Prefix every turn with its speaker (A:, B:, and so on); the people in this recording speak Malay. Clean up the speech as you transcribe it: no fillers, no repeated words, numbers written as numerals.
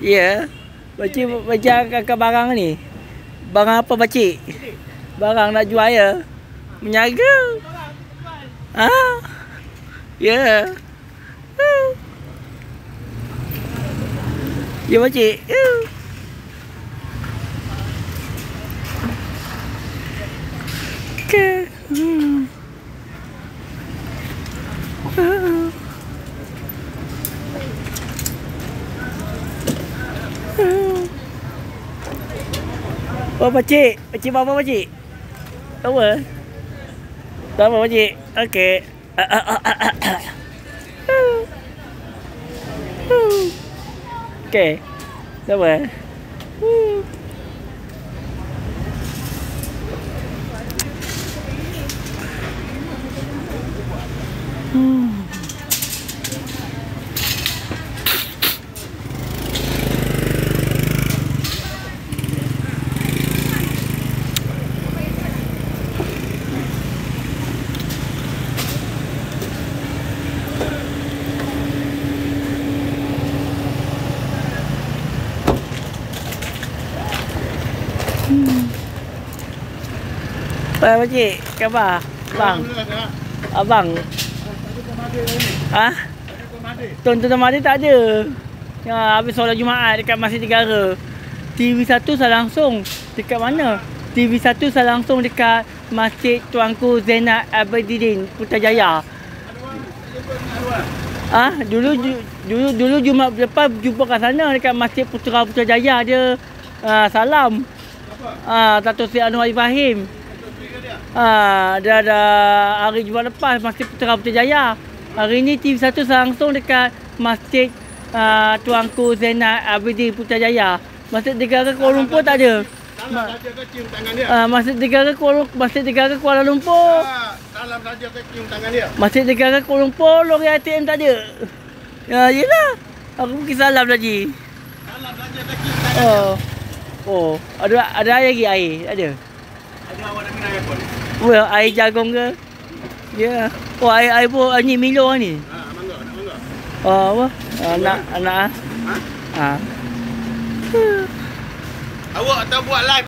A: Ya. Pakcik baca kakak barang ni. Barang apa pakcik? Barang nak jual ya? Menyaga. Ah. Ya. Ya pakcik. Okey. Oh pakcik, pakcik buat apa pakcik? Apa? Tak apa pakcik. Okey. Okey. Tak apa. Apa pakcik? Khabar? Abang. Abang. Ah? Tuan-tuan Mahdi tak ada. Ya, habis solat Jumaat dekat Masjid Negara. TV1 saya langsung dekat mana? TV1 saya langsung dekat Masjid Tuanku Zainal Abidin Putrajaya. Ah, dulu Jumaat lepas jumpa kat sana dekat Masjid Putrajaya dia salam. Dato' Sri Anwar Ibrahim. Dia ada hari Jumaat lepas Masjid Putrajaya. Hari ni TV1 saya langsung dekat Masjid Tuanku Zainal Abidin Putrajaya. Masjid Negara Kuala Lumpur tak ada.
B: Salam saja ke cium tangan dia.
A: Masjid Negara Kuala Lumpur.
B: Salam saja ke cium tangan dia.
A: Masjid Negara Kuala Lumpur lori ATM tak ada. Ya, yelah. Aku pergi salam tadi.
B: Salam saja ke cium tangan dia.
A: Oh, ada air lagi air? Ada.
B: Ada awak nak minum air pun.
A: Well, air jagung ke? Ya. Oh, air pun ni Milo ni.
B: Mangga, nak mangga.
A: Oh, apa? Anak.
B: Awak tak buat live